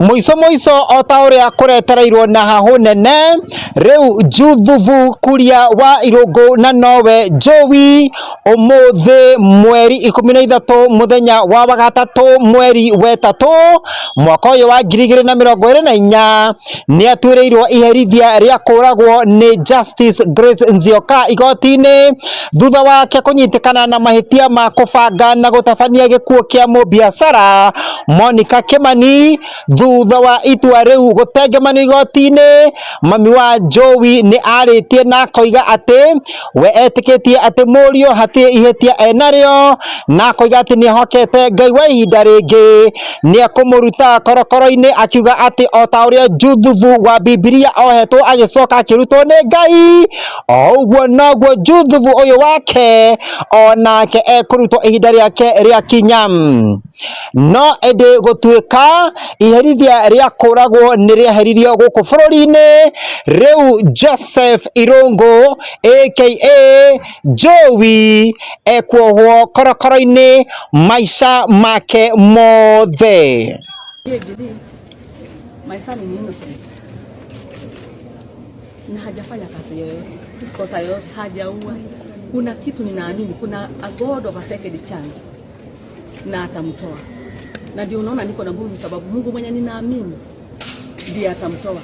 Moiso otaoria kuretereirwo na hahu nene riu Juthuvu kuria wa Irungu na nowe Jowie umuthi mweri 13 muthenya wa wagatatu mweri wetatu mwaka uyu wa 2024 ni atuireirwo iherithia ria Kuuragwo ni Justice Grace Nzioka igoti-ini thutha wake kunyitikana na mahitia ma kubanga na gutabania gikuo kia mubiacara Monica Kimani. Thutha wa itua riu gutengemanio igoti-ini, mami wa Jowie ni aritie na koiga ati we etikitie ati murio hati ihitia enario na koiga ati ni hokete Ngai wa ihinda ringi ni akumuruta korokoro-ini akiuga ati otauria Juthuvu wa Bibilia ohetwo agicoka akirutwo ni Ngai oguo noguo Juthuvu uyu wake onake ekurutwo ihinda riake ria kinya. No ende gutuika iherithia ria Kuuragwo ni riaheririo guku bururi-ini riu Joseph Irungu aka Jowie ekwohwo korokoro-ini maisha make mothe. My son is innocent. Na hajafanya kazi yoyote. Kosa yoyote hajaua. Kuna kitu ninaamini, kuna a God of a second chance. Na atamtoa. Na ndio unaona niko na nguvu sababu Mungu mwenye ninaamini ndiye atamtoa.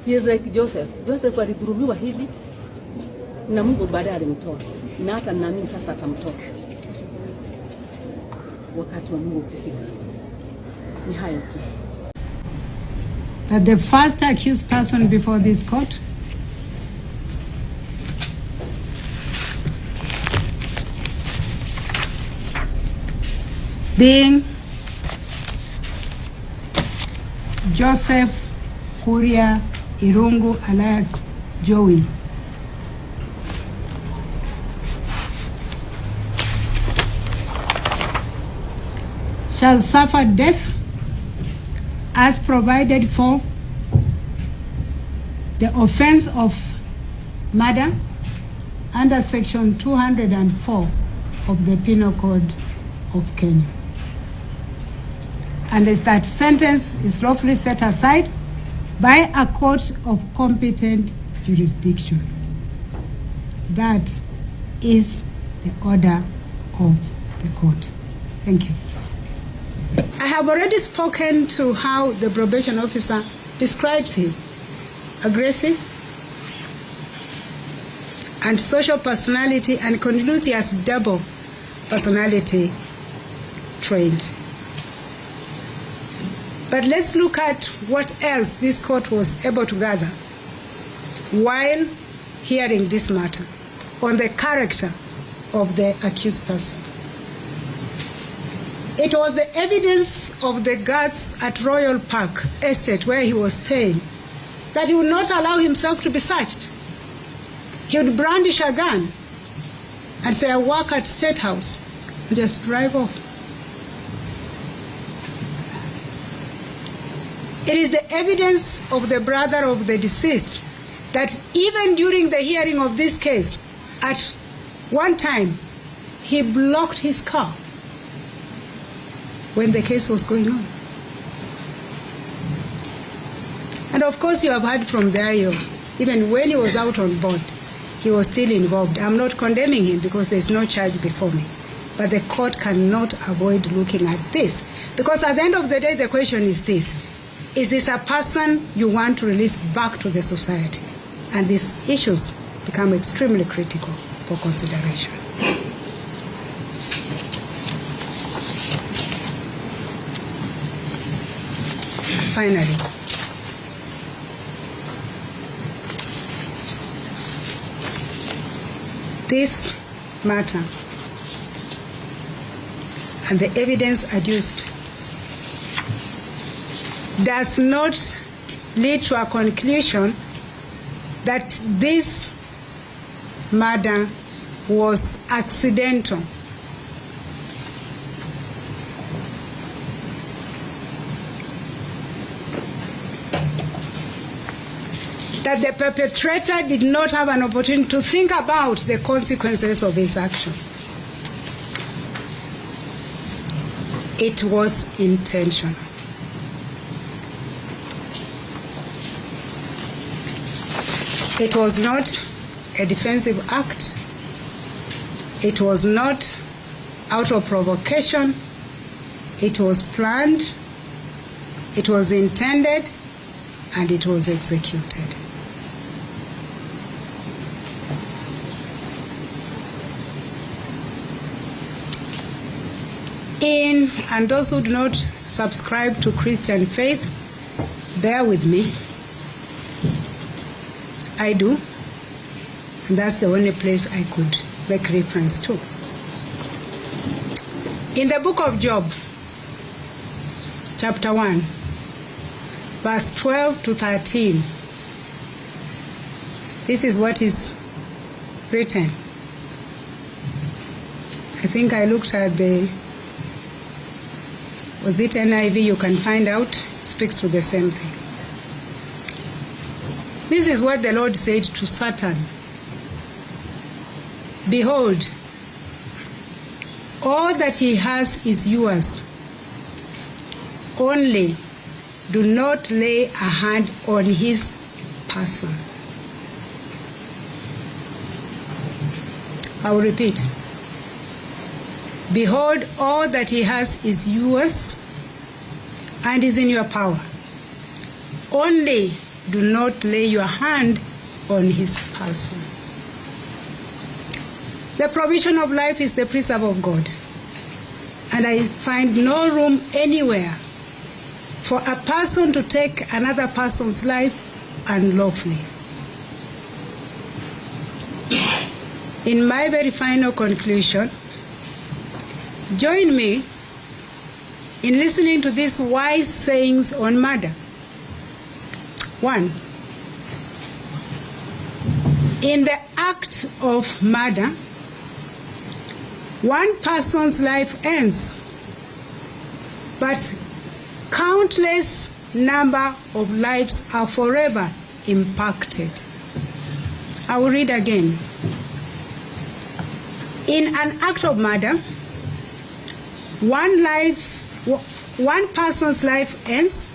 He is like Joseph. Joseph alidhulumiwa hivi na Mungu baadaye alimtoa. Na hata ninaamini sasa atamtoa. Wakati wa Mungu ukifika. Ni hayo tu. That the first accused person before this court being Joseph Kuria Irungu alias Jowie shall suffer death as provided for the offense of murder under section 204 of the Penal Code of Kenya. And that sentence is lawfully set aside by a court of competent jurisdiction. That is the order of the court. Thank you. I have already spoken to how the probation officer describes him: aggressive, and social personality, and concludes he has double personality trained. But let's look at what else this court was able to gather while hearing this matter on the character of the accused person. It was the evidence of the guards at Royal Park Estate where he was staying that he would not allow himself to be searched. He would brandish a gun and say, "I work at State House," and just drive off. It is the evidence of the brother of the deceased that even during the hearing of this case, at one time, he blocked his car when the case was going on. And of course, you have heard from the IO, even when he was out on board, he was still involved. I'm not condemning him because there's no charge before me. But the court cannot avoid looking at this. Because at the end of the day, the question is this: is this a person you want to release back to the society? And these issues become extremely critical for consideration. Finally, this matter and the evidence adduced does not lead to a conclusion that this murder was accidental. That the perpetrator did not have an opportunity to think about the consequences of his action. It was intentional. It was not a defensive act. It was not out of provocation. It was planned, it was intended, and it was executed. And those who do not subscribe to Christian faith, bear with me. I do, and that's the only place I could make reference to. In the book of Job, chapter 1, verse 12 to 13, this is what is written. I think I looked at was it NIV? You can find out. It speaks to the same thing. This is what the Lord said to Satan. Behold, all that he has is yours. Only do not lay a hand on his person. I will repeat. Behold, all that he has is yours and is in your power. Only do not lay your hand on his person. The provision of life is the preserve of God. And I find no room anywhere for a person to take another person's life unlawfully. In my very final conclusion, join me in listening to these wise sayings on murder. 1. In the act of murder, one person's life ends, but countless number of lives are forever impacted. I will read again. In an act of murder, one person's life ends,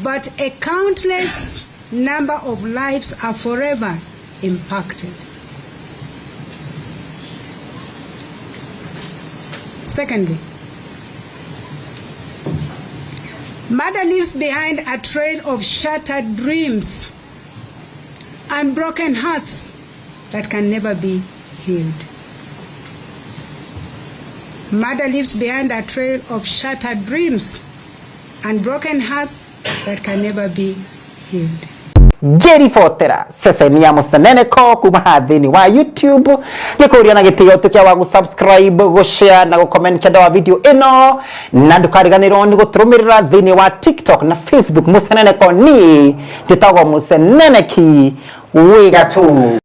but a countless number of lives are forever impacted. Secondly, murder leaves behind a trail of shattered dreams and broken hearts that can never be healed. Murder leaves behind a trail of shattered dreams and broken hearts that can never be healed. Geri fotera sasa ni amusanene ko kumahathini wa YouTube gikuria na gitiyo tukia wa subscribe go share na go comment kada wa video ino na ndukariganirwo ni guturumirira thini wa TikTok na Facebook musanene ko ni titago musanene ki wigatu.